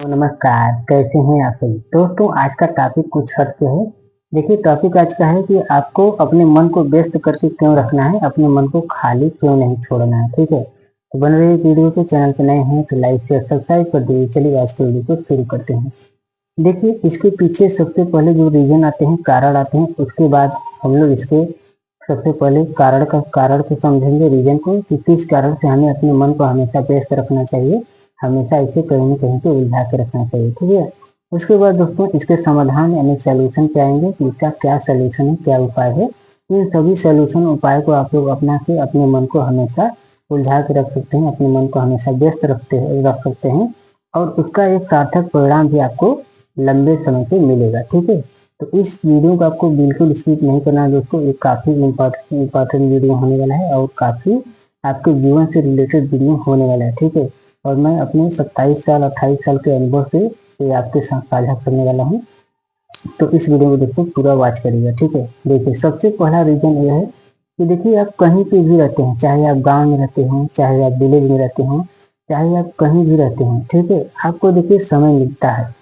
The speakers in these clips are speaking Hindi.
तो नमस्कार, कैसे हैं आप सभी दोस्तों। आज का टॉपिक कुछ हट के है। देखिए, टॉपिक आज का है कि आपको अपने मन को व्यस्त करके क्यों रखना है, अपने मन को खाली क्यों नहीं छोड़ना है। ठीक है, तो बन रही वीडियो को, चैनल पे नए हैं तो लाइक शेयर सब्सक्राइब कर दीजिए। चलिए आज की वीडियो को शुरू करते हैं। देखिए, इसके पीछे सबसे पहले जो रीजन आते हैं, कारण आते हैं, उसके बाद हम लोग इसके सबसे पहले कारण को समझेंगे, रीजन को, कि किस कारण से हमें अपने मन को हमेशा व्यस्त रखना चाहिए, हमेशा इसे कहीं न कहीं पे उलझा के रखना चाहिए। ठीक है, उसके बाद दोस्तों इसके समाधान यानी सॉल्यूशन पे आएंगे कि इसका क्या सॉल्यूशन है, क्या उपाय है। इन सभी सॉल्यूशन उपाय को आप लोग अपना के अपने मन को हमेशा उलझा के रख सकते हैं, अपने मन को हमेशा व्यस्त रख सकते हैं, और उसका एक सार्थक परिणाम भी आपको लंबे समय पे मिलेगा। ठीक है, तो इस वीडियो को आपको बिल्कुल स्किप नहीं करना है दोस्तों। ये काफ़ी इम्पोर्टेंट वीडियो होने वाला है और काफ़ी आपके जीवन से रिलेटेड वीडियो होने वाला है। ठीक है, और मैं अपने 27 साल 28 साल के अनुभव से ये आपके साथ साझा करने वाला हूँ। तो इस वीडियो को दोस्तों पूरा वॉच करिएगा। ठीक है, देखिए सबसे पहला रीजन ये है कि देखिए आप कहीं पे भी रहते हैं, चाहे आप गांव में रहते हो, चाहे आप विलेज में रहते हो, चाहे आप कहीं भी रहते हो। ठीक है, आपको देखिए समय मिलता है,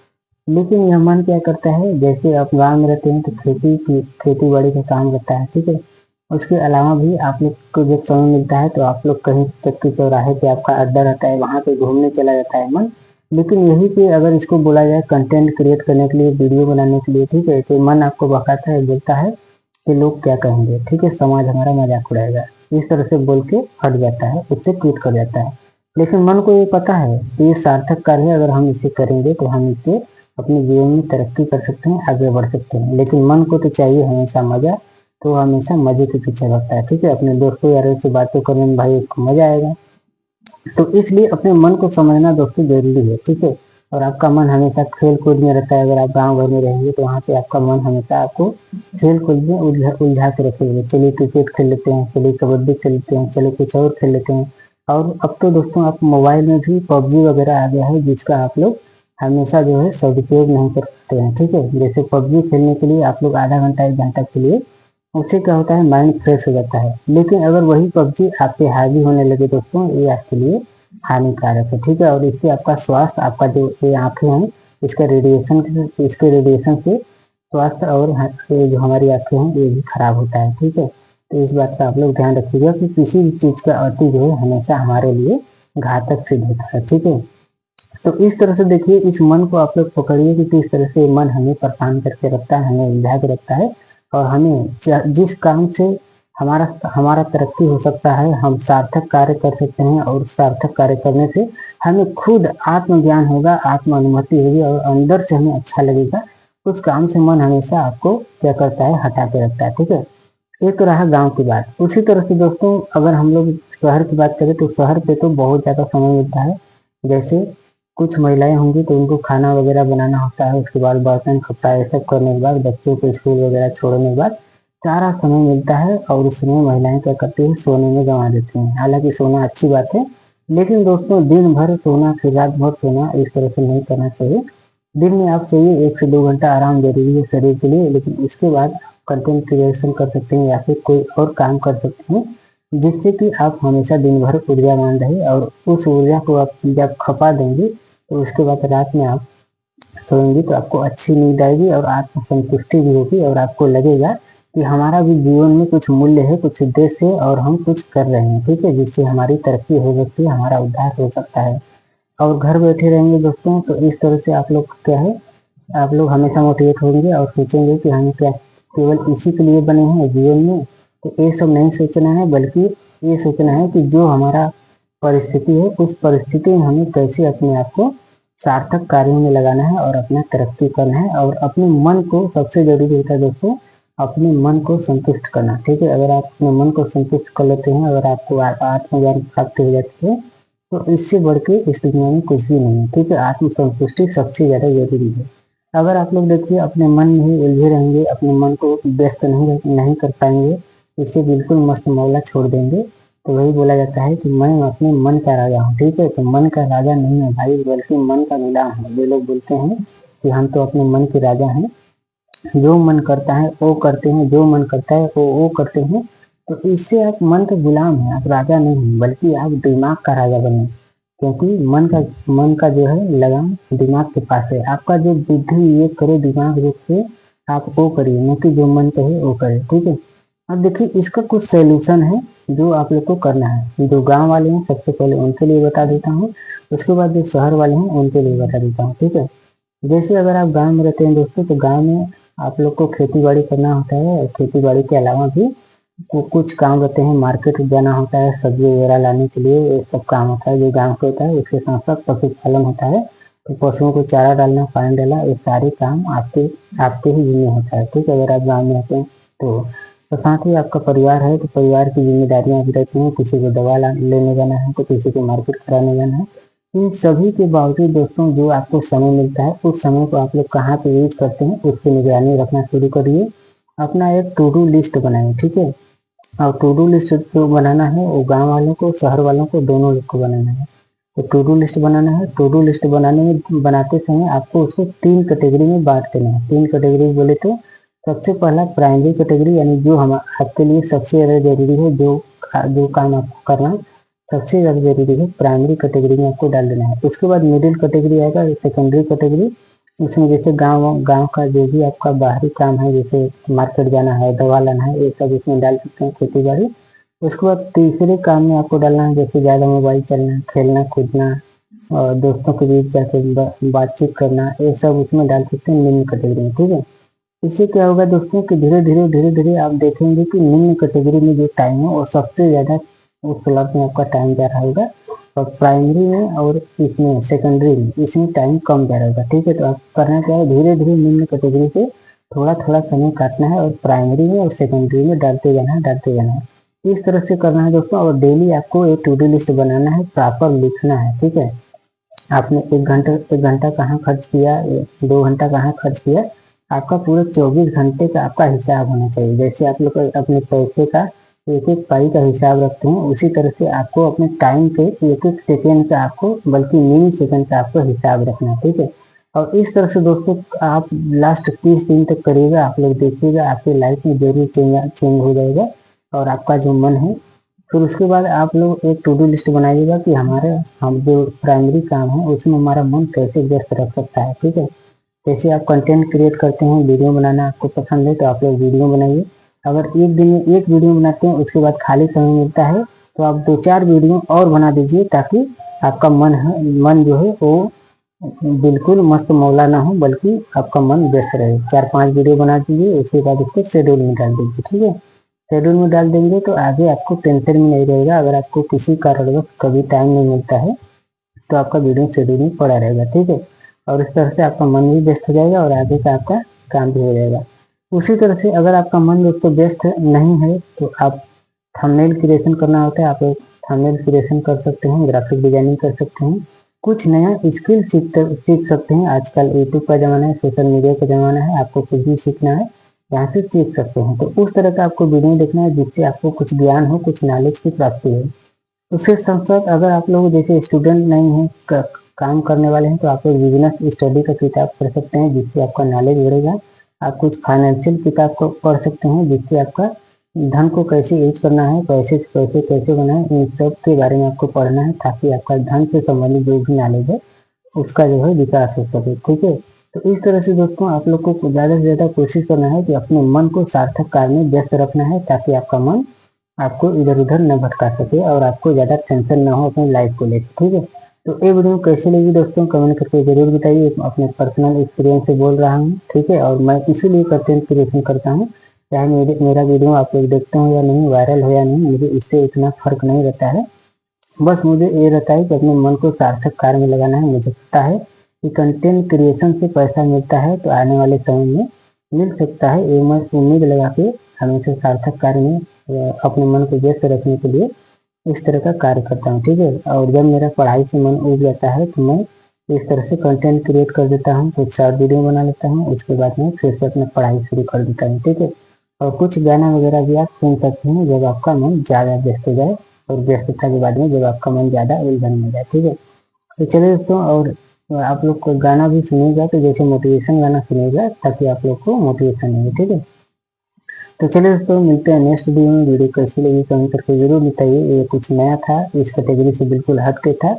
लेकिन यह मन क्या करता है, जैसे आप गांव में रहते हैं तो खेती बाड़ी का काम करता है। ठीक है, उसके अलावा भी आप लोग को जब समय मिलता है तो आप लोग कहीं चक्की चौराहे पे आपका अड्डा रहता है, वहां पे घूमने चला जाता है मन। लेकिन यही पे अगर इसको बोला जाए कंटेंट क्रिएट करने के लिए, वीडियो बनाने के लिए, ठीक है, तो मन आपको बहकाता है, बोलता है कि लोग क्या कहेंगे, ठीक है, समाज हमारा मजाक उड़ाएगा, इस तरह से बोल के हट जाता है, उससे क्विट कर जाता है। लेकिन मन को ये पता है कि ये सार्थक कार्य है, अगर हम इसे करेंगे तो हम इससे अपने जीवन में तरक्की कर सकते हैं, आगे बढ़ सकते हैं। लेकिन मन को तो चाहिए हमेशा मजा, तो हमेशा मजे के पीछे भागता है। ठीक है, अपने दोस्तों यारों से बातें करने में भाई उसको मजा आएगा, तो इसलिए अपने मन को समझना दोस्तों जरूरी है। ठीक है, और आपका मन हमेशा खेल कूद में रहता है। अगर आप गांव भर में रहेंगे तो वहाँ पे आपका मन हमेशा आपको खेल कूद में उलझा के रखेंगे। चलिए क्रिकेट खेल लेते हैं, चलिए कबड्डी खेल लेते हैं, चलिए कुछ और खेल लेते हैं। और अब तो दोस्तों आप मोबाइल में भी पबजी वगैरह आ गया है, जिसका आप लोग हमेशा जो है सदुपयोग नहीं कर सकते हैं। ठीक है, जैसे पबजी खेलने के लिए आप लोग आधा घंटा 1 घंटा के लिए, उससे क्या होता है, माइंड फ्रेश हो जाता है। लेकिन अगर वही पबजी आप पे हावी होने लगे दोस्तों, ये आपके लिए हानिकारक है। ठीक है, और इससे आपका स्वास्थ्य, आपका जो ये आंखें हैं, इसके रेडिएशन से स्वास्थ्य और ये जो हमारी आंखें हैं ये भी खराब होता है। ठीक है, तो इस बात का आप लोग ध्यान रखिएगा कि किसी भी चीज का अति जो है हमेशा हमारे लिए घातक सिद्ध होता है। ठीक है, तो इस तरह से देखिए, इस मन को आप लोग पकड़िए कि किस तरह से मन हमें परेशान करके रखता है, हमें उलझा के रखता है, और हमें जिस काम से हमारा हमारा तरक्की हो सकता है, हम सार्थक कार्य कर सकते हैं, और सार्थक कार्य करने से हमें खुद आत्मज्ञान होगा, आत्म अनुभूति होगी, और अंदर से हमें अच्छा लगेगा। उस काम से मन हमेशा आपको क्या करता है, हटा के रखता है। ठीक है, एक तो रहा गांव की बात। उसी तरह से दोस्तों अगर हम लोग शहर की बात करें तो शहर पे तो बहुत ज़्यादा समय मिलता है। जैसे कुछ महिलाएं होंगी तो उनको खाना वगैरह बनाना होता है, उसके बाद बर्तन कपड़ा ये सब करने के बाद, बच्चों को स्कूल वगैरह छोड़ने के बाद सारा समय मिलता है, और उस समय महिलाएं क्या करती हैं, सोने में गंवा देती हैं। हालांकि सोना अच्छी बात है, लेकिन दोस्तों दिन भर सोना फिर रात भर सोना इस तरह से नहीं करना चाहिए। दिन में आप सोइए, 1 से 2 घंटा आराम जरूरी है शरीर के लिए, लेकिन उसके बाद कंटेंट क्रिएशन कर सकते हैं या फिर कोई और काम कर सकते हैं, जिससे कि आप हमेशा दिन भर ऊर्जावान रहे, और उस ऊर्जा को आप जब खपा देंगे तो उसके बाद रात में आप सोएंगे तो आपको अच्छी नींद आएगी, और आत्मसंतुष्टि भी होगी, और आपको लगेगा कि हमारा भी जीवन में कुछ मूल्य है, कुछ उद्देश्य है, और हम कुछ कर रहे हैं। ठीक है, जिससे हमारी तरक्की हो सकती है, हमारा उद्धार हो सकता है। और घर बैठे रहेंगे दोस्तों तो इस तरह से आप लोग क्या है, आप लोग हमेशा मोटिवेट होंगे और सोचेंगे कि हम क्या केवल इसी के लिए बने हैं जीवन में। तो ये सब नहीं सोचना है, बल्कि ये सोचना है कि जो हमारा परिस्थिति है, उस परिस्थिति में हमें कैसे अपने आप को सार्थक कार्यों में लगाना है और अपना तरक्की करना है, और अपने मन को, सबसे जरूरी होता है दोस्तों, अपने मन को संतुष्ट करना। ठीक है, अगर आप अपने मन को संतुष्ट कर लेते हैं, अगर आपको आत्मज्ञान प्राप्त हो जाती है, तो इससे बढ़ के इस दुनिया में कुछ भी नहीं है। ठीक है, आत्म संतुष्टि सबसे ज्यादा जरूरी है। अगर आप लोग देखिए अपने मन में ही उलझे रहेंगे, अपने मन को व्यस्त नहीं कर पाएंगे, इसे बिल्कुल मस्त मौला छोड़ देंगे, तो वही बोला जाता है कि मैं अपने मन का राजा हूँ। ठीक है, तो मन का राजा नहीं है भाई, बल्कि मन का गुलाम है। जो लोग बोलते हैं कि हम तो अपने मन के राजा हैं, जो मन करता है वो करते हैं, जो मन करता है वो करते हैं, तो इससे आप मन के गुलाम हैं, आप राजा नहीं हैं, बल्कि आप दिमाग का राजा बने। क्योंकि मन का जो है लगाम दिमाग के पास है। आपका जो बुद्धि ये करे दिमाग रूप से आप वो करिए, न कि जो मन कहे वो करे, ठीक है। अब देखिए इसका कुछ सोल्यूशन है जो आप लोग को करना है। जो गांव वाले हैं सबसे पहले उनके लिए बता देता हूँ, उसके बाद जो शहर वाले हैं उनके लिए बता देता हूँ, ठीक है। जैसे अगर आप गांव में रहते हैं दोस्तों, तो गांव में आप लोग को खेती बाड़ी करना होता है, और खेती बाड़ी के अलावा भी कुछ काम रहते हैं, मार्केट जाना होता है सब्जी वगैरह लाने के लिए, ये सब काम होता है जो गांव के होता है। उसके साथ साथ पशुपालन होता है, तो पशुओं को चारा डालना, पानी डालना, ये सारे काम आपके आपके ही जिम्मे होता है, ठीक है, अगर आप गाँव में रहते हैं तो साथ ही आपका परिवार है तो परिवार की जिम्मेदारियां भी रहती हैं। किसी को दवा लेने जाना है, तो किसी को मार्केट कराने जाना है। इन सभी के बावजूद दोस्तों जो आपको समय मिलता है, उस समय को आप लोग कहाँ पे यूज करते हैं उसकी निगरानी रखना शुरू करिए। अपना एक टू डू लिस्ट बनाइए, ठीक है। और टू डू लिस्ट जो बनाना है वो गांव वालों को शहर वालों को दोनों लोग को बनाना है। तो टू डू लिस्ट बनाना है, टू डू लिस्ट बनाते समय आपको उसको 3 कैटेगरी में बांट देना है। 3 कैटेगरी बोले तो सबसे पहला प्राइमरी कैटेगरी, यानी जो हम आपके लिए सबसे ज़्यादा जरूरी है, जो जो काम आपको करना सबसे ज़्यादा जरूरी है, प्राइमरी कैटेगरी में आपको डाल देना है। उसके बाद मिडिल कैटेगरी आएगा, सेकेंडरी कैटेगरी। उसमें जैसे गांव गांव का जो भी आपका बाहरी काम है, जैसे मार्केट जाना है, दवा लाना है, ये सब इसमें डाल सकते हैं, खेती बाड़ी। उसके बाद तीसरे काम में आपको डालना है, जैसे ज़्यादा मोबाइल चलना, खेलना कूदना और दोस्तों के बीच जाके बातचीत करना, ये सब उसमें डाल सकते हैं निम्न कैटेगरी में, ठीक है। इससे क्या होगा दोस्तों कि धीरे धीरे आप देखेंगे कि निम्न कैटेगरी में जो टाइम है वो सबसे ज़्यादा उस स्लॉट में आपका टाइम जा रहा होगा, और प्राइमरी में और इसमें सेकेंडरी में इसमें टाइम कम जा रहा होगा, ठीक है। तो आप करना क्या है, धीरे धीरे निम्न कैटेगरी पे थोड़ा थोड़ा समय काटना है, और प्राइमरी में और सेकेंडरी में डालते जाना है, डालते जाना है। इस तरह से करना है दोस्तों। और डेली आपको एक टू डू लिस्ट बनाना है, प्रॉपर लिखना है, ठीक है। आपने 1 घंटा कहाँ खर्च किया, 2 घंटा कहाँ खर्च किया, आपका पूरे 24 घंटे का आपका हिसाब होना चाहिए। जैसे आप लोग अपने पैसे का एक एक पाई का हिसाब रखते हैं, उसी तरह से आपको अपने टाइम के एक एक सेकेंड का आपको, बल्कि मिली सेकेंड का आपको हिसाब रखना है, ठीक है। और इस तरह से दोस्तों आप लास्ट 30 दिन तक करिएगा, आप लोग देखिएगा आपकी लाइफ में जरूर चेंज हो जाएगा, और आपका जो मन है। फिर उसके बाद आप लोग एक टू डू लिस्ट बनाइएगा कि हम जो प्राइमरी काम है उसमें हमारा मन कैसे व्यस्त रख सकता है, ठीक है। जैसे आप कंटेंट क्रिएट करते हैं, वीडियो बनाना आपको पसंद है, तो आप लोग वीडियो बनाइए। अगर एक दिन में एक वीडियो बनाते हैं, उसके बाद खाली समय मिलता है, तो आप 2-4 वीडियो और बना दीजिए, ताकि आपका मन जो है वो बिल्कुल मस्त मौला ना हो, बल्कि आपका मन व्यस्त रहे। 4-5 वीडियो बना दीजिए, उसके बाद उसको शेड्यूल में डाल दीजिए, ठीक है। शेड्यूल में डाल देंगे तो आगे आपको टेंशन में नहीं रहेगा। अगर आपको किसी कारणवश कभी टाइम नहीं मिलता है, तो आपका वीडियो शेड्यूल में पड़ा रहेगा, ठीक है। और इस तरह से आपका मन भी व्यस्त हो जाएगा, और आगे का आपका काम भी हो जाएगा। उसी तरह से अगर आपका मन दोस्तों व्यस्त नहीं है, तो आप थंबनेल क्रिएशन करना होता है, आप थंबनेल क्रिएशन कर सकते हैं, ग्राफिक डिजाइनिंग कर सकते हैं, कुछ नया स्किल सीख सकते हैं। आजकल यूट्यूब का ज़माना है, सोशल मीडिया का ज़माना है, आपको कुछ भी सीखना है यहाँ से सीख सकते हैं। तो उस तरह का आपको वीडियो देखना है जिससे आपको कुछ ज्ञान हो, कुछ नॉलेज की प्राप्ति हो। उसके साथ साथ अगर आप लोग जैसे स्टूडेंट नहीं हैं, काम करने वाले हैं, तो आप लोग बिजनेस स्टडी का किताब पढ़ सकते हैं, जिससे आपका नॉलेज बढ़ेगा। आप कुछ फाइनेंशियल किताब को पढ़ सकते हैं, जिससे आपका धन को कैसे यूज करना है, पैसे से पैसे कैसे बनाए, इन सब के बारे में आपको पढ़ना है, ताकि आपका धन से संबंधित जो भी नॉलेज है उसका जो है विकास हो सके, ठीक है। तो इस तरह से दोस्तों आप लोग को ज़्यादा से ज़्यादा कोशिश करना है कि अपने मन को सार्थक कार्य में व्यस्त रखना है, ताकि आपका मन आपको इधर उधर न भटका सके, और आपको ज़्यादा टेंशन ना हो अपनी लाइफ को लेकर, ठीक है। तो ये वीडियो कैसी लगी दोस्तों, कमेंट करके जरूर बताइए। अपने पर्सनल एक्सपीरियंस से बोल रहा हूँ, ठीक है। और मैं इसीलिए कंटेंट क्रिएशन करता हूँ, चाहे मेरा वीडियो आप लोग देखते हो या नहीं, वायरल हो या नहीं, मुझे इससे इतना फर्क नहीं रहता है। बस मुझे ये रहता है कि अपने मन को सार्थक कार्य में लगाना है। मुझे पता है कि कंटेंट क्रिएशन से पैसा मिलता है, तो आने वाले समय में मिल सकता है, ये मैं उम्मीद लगा के हमेशा सार्थक कार्य में अपने मन को व्यस्त रखने के लिए इस तरह का कार्य करता हूँ, ठीक है। और जब मेरा पढ़ाई से मन उब जाता है, तो मैं इस तरह से कंटेंट क्रिएट कर देता हूँ, कुछ शॉर्ट वीडियो बना लेता हूँ, उसके बाद में फिर से अपना पढ़ाई शुरू कर देता हूँ, ठीक है। और कुछ गाना वगैरह भी आप सुन सकते हैं जब आपका मन ज़्यादा व्यस्त हो जाए, और व्यस्तता के बाद में जब आपका मन ज़्यादा उलझन में जाए, ठीक है। तो चलिए दोस्तों, और आप लोग को गाना भी सुनिएगा, तो जैसे मोटिवेशन गाना सुनिएगा, ताकि आप लोग को मोटिवेशन मिले, ठीक है। तो चलिए दोस्तों, मिलते हैं नेक्स्ट वीडियो में। वीडियो कैसी लगी कमेंट करके जरूर बताइए। ये कुछ नया था, इस कैटेगरी से बिल्कुल हट के था,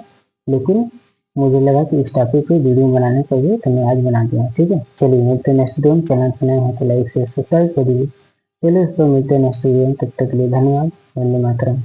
लेकिन मुझे लगा कि इस टॉपिक पे वीडियो बनाना चाहिए तो मैं आज बना दिया। ठीक है, चलिए मिलते हैं नेक्स्ट वीडियो में। चैनल पर नए हैं तो लाइक शेयर सब्सक्राइब करिए। चलिए दोस्तों, मिलते हैं नेक्स्ट वीडियो में, तब तक के लिए धन्यवाद। वंदे मातरम।